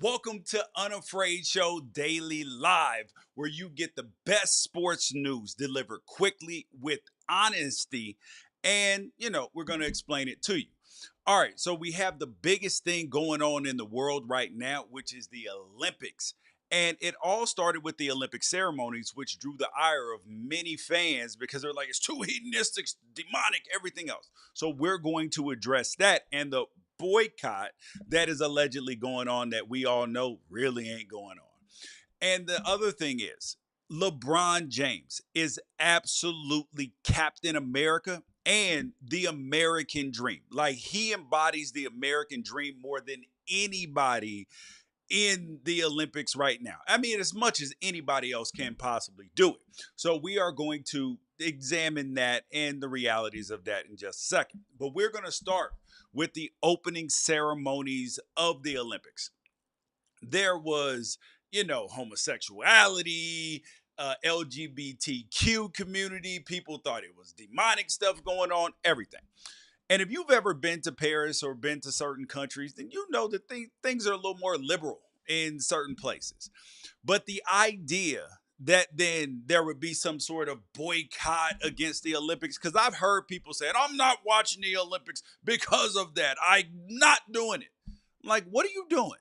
Welcome to Unafraid Show Daily Live, where you get the best sports news delivered quickly with honesty. And, we're going to explain it to you. All right, so we have the biggest thing going on in the world right now, which is the Olympics. And it all started with the Olympic ceremonies, which drew the ire of many fans because they're like, it's too hedonistic, demonic, everything else. So we're going to address that and the boycott that is allegedly going on that we all know really ain't going on. And the other thing is, LeBron James is absolutely Captain America and the American dream. Like he embodies the American dream more than anybody in the Olympics right now. I mean, as much as anybody else can possibly do it. So we are going to examine that and the realities of that in just a second. But we're going to start with the opening ceremonies of the Olympics. There was, homosexuality, LGBTQ community. People thought it was demonic stuff going on, everything. And if you've ever been to Paris or been to certain countries, then you know that things are a little more liberal in certain places. But the idea that then there would be some sort of boycott against the Olympics, because I've heard people saying, I'm not watching the Olympics because of that. I'm not doing it. I'm like, what are you doing?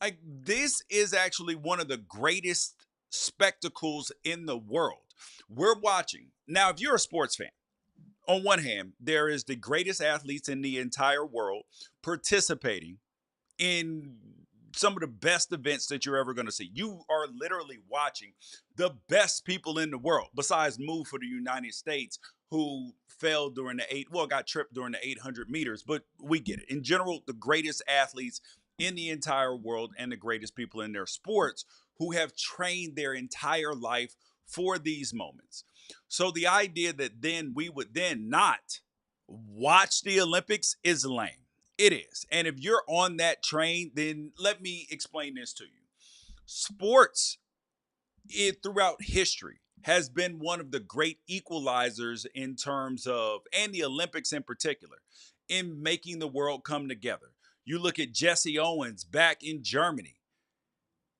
Like, this is actually one of the greatest spectacles in the world. We're watching. Now, if you're a sports fan, on one hand, there is the greatest athletes in the entire world participating in some of the best events that you're ever going to see. You are literally watching the best people in the world, besides move for the United States, who fell during got tripped during the 800 meters, but we get it. In general, the greatest athletes in the entire world and the greatest people in their sports who have trained their entire life for these moments. So the idea that then we would then not watch the Olympics is lame. It is. And if you're on that train, then let me explain this to you. Sports throughout history has been one of the great equalizers in terms of, and the Olympics in particular, in making the world come together. You look at Jesse Owens back in Germany,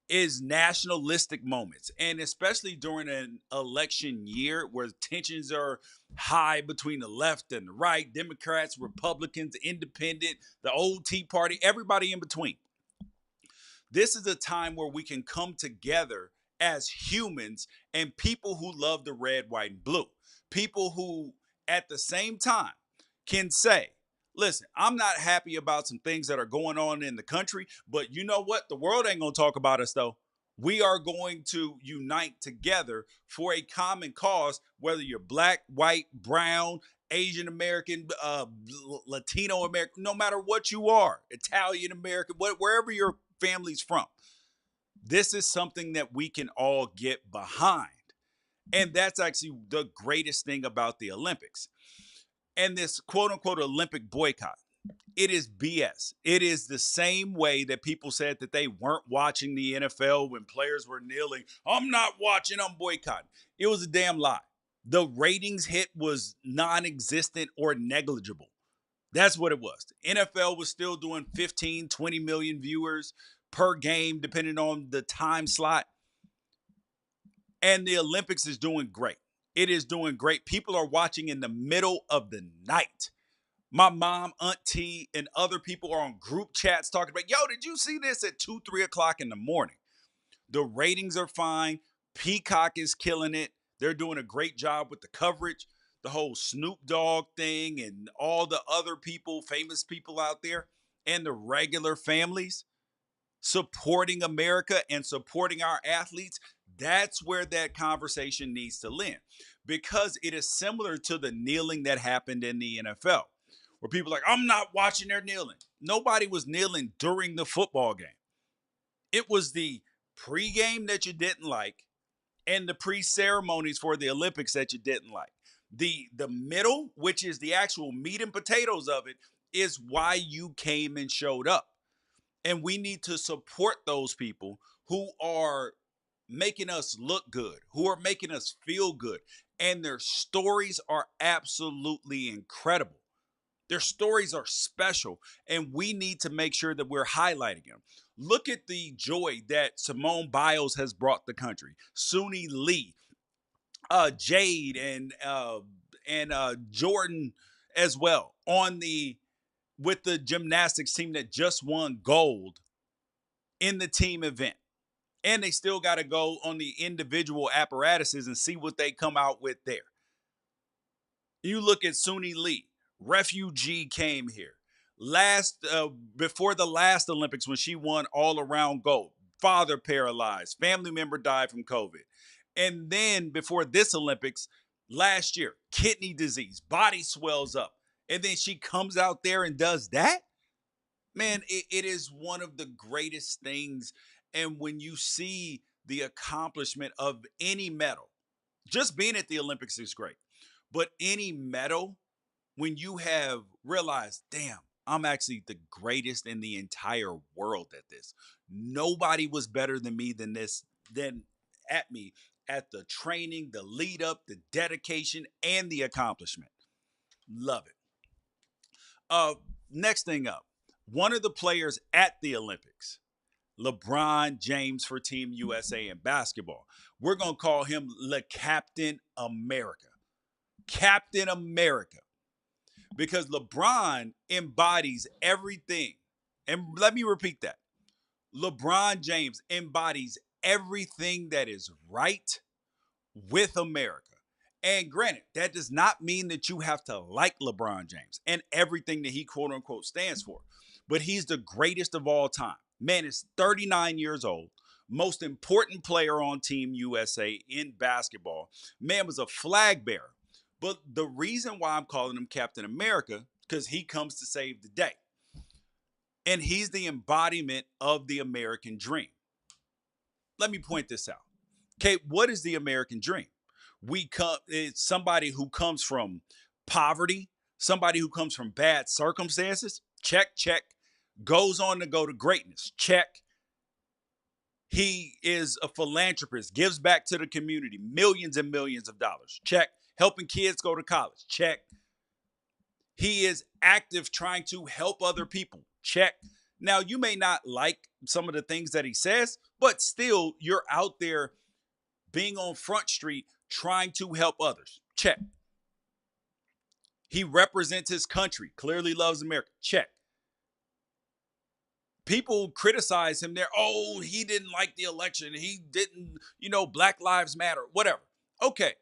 is nationalistic moments, and especially during an election year where tensions are high between the left and the right, Democrats, Republicans, independent, the old Tea Party, everybody in between. This is a time where we can come together as humans and people who love the red, white, and blue. People who, at the same time, can say, listen, I'm not happy about some things that are going on in the country, but you know what? The world ain't going to talk about us, though. We are going to unite together for a common cause, whether you're black, white, brown, Asian American, Latino American, no matter what you are, Italian American, wherever you're family's from. This is something that we can all get behind. And that's actually the greatest thing about the Olympics. And this quote unquote Olympic boycott, it is BS. It is the same way that people said that they weren't watching the NFL when players were kneeling. I'm not watching, I'm boycotting. It was a damn lie. The ratings hit was non existent or negligible. That's what it was. The NFL was still doing 15, 20 million viewers per game, depending on the time slot. And the Olympics is doing great. It is doing great. People are watching in the middle of the night. My mom, auntie, and other people are on group chats talking about, yo, did you see this at 2, 3 o'clock in the morning? The ratings are fine. Peacock is killing it. They're doing a great job with the coverage. The whole Snoop Dogg thing and all the other people, famous people out there, and the regular families supporting America and supporting our athletes. That's where that conversation needs to land, because it is similar to the kneeling that happened in the NFL, where people are like, I'm not watching their kneeling. Nobody was kneeling during the football game. It was the pregame that you didn't like and the pre-ceremonies for the Olympics that you didn't like. The middle, which is the actual meat and potatoes of it, is why you came and showed up. And we need to support those people who are making us look good, who are making us feel good. And their stories are absolutely incredible. Their stories are special, and we need to make sure that we're highlighting them. Look at the joy that Simone Biles has brought the country. Suni Lee, Jade, and Jordan as well on the with the gymnastics team that just won gold in the team event. And they still got to go on the individual apparatuses and see what they come out with there. You look at Suni Lee, refugee, came here last before the last Olympics when she won all around gold. Father paralyzed, family member died from COVID, and then before this Olympics last year, kidney disease, body swells up, and then she comes out there and does that. Man, it is one of the greatest things. And when you see the accomplishment of any medal, just being at the Olympics is great. But any medal, when you have realized, damn, I'm actually the greatest in the entire world at this. Nobody was better than me than this, than at me at the training, the lead up, the dedication, and the accomplishment. Love it. Uh, Next thing up, one of the players at the Olympics, LeBron James for Team USA in basketball. We're gonna call him Le Captain America. Captain America. Because LeBron embodies everything. And let me repeat that. LeBron James embodies everything that is right with America. And granted, that does not mean that you have to like LeBron James and everything that he quote unquote stands for. But he's the greatest of all time. Man is 39 years old, most important player on Team USA in basketball. Man was a flag bearer. But the reason why I'm calling him Captain America, because he comes to save the day. And he's the embodiment of the American dream. Let me point this out. Okay, what is the American dream? It's somebody who comes from poverty, somebody who comes from bad circumstances. Check, check. Goes on to go to greatness. Check. He is a philanthropist, gives back to the community millions and millions of dollars. Check. Helping kids go to college. Check. He is active trying to help other people. Check. Now, you may not like some of the things that he says, but still, you're out there being on Front Street trying to help others. Check. He represents his country, clearly loves America. Check. People criticize him there. Oh, he didn't like the election. He didn't, Black Lives Matter, whatever. Okay.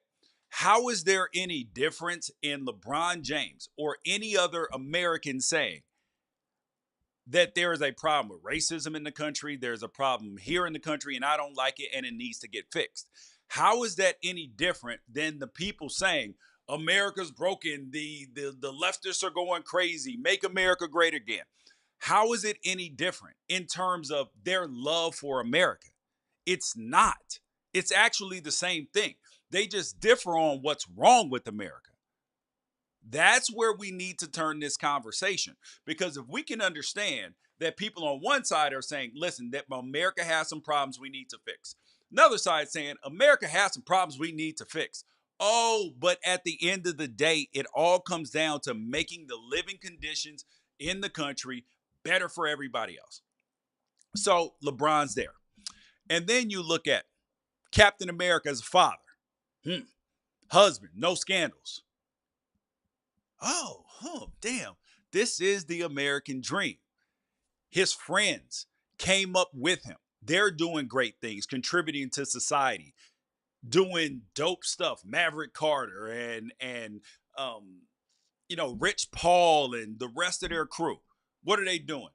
How is there any difference in LeBron James or any other American saying that there is a problem with racism in the country, there's a problem here in the country, and I don't like it, and it needs to get fixed? How is that any different than the people saying America's broken, the leftists are going crazy, make America great again? How is it any different in terms of their love for America? It's not. It's actually the same thing. They just differ on what's wrong with America. That's where we need to turn this conversation. Because if we can understand that people on one side are saying, listen, that America has some problems we need to fix. Another side saying, America has some problems we need to fix. Oh, but at the end of the day, it all comes down to making the living conditions in the country better for everybody else. So LeBron's there. And then you look at Captain America as a father. Husband, no scandals. Oh, damn. This is the American dream. His friends came up with him. They're doing great things, contributing to society, doing dope stuff. Maverick Carter and Rich Paul and the rest of their crew. What are they doing?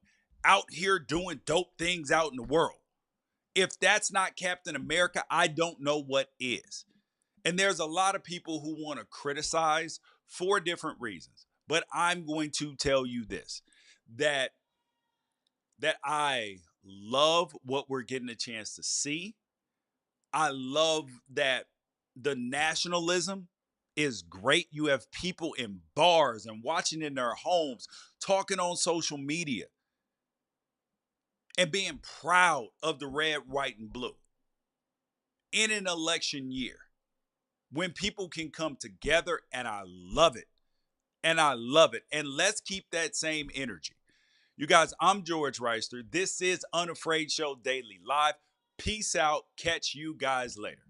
Out here doing dope things out in the world. If that's not Captain America, I don't know what is. And there's a lot of people who want to criticize for different reasons. But I'm going to tell you this, that I love what we're getting a chance to see. I love that the nationalism is great. You have people in bars and watching in their homes, talking on social media, and being proud of the red, white, and blue in an election year when people can come together. And I love it. And I love it. And let's keep that same energy. You guys, I'm George Reister. This is Unafraid Show Daily Live. Peace out. Catch you guys later.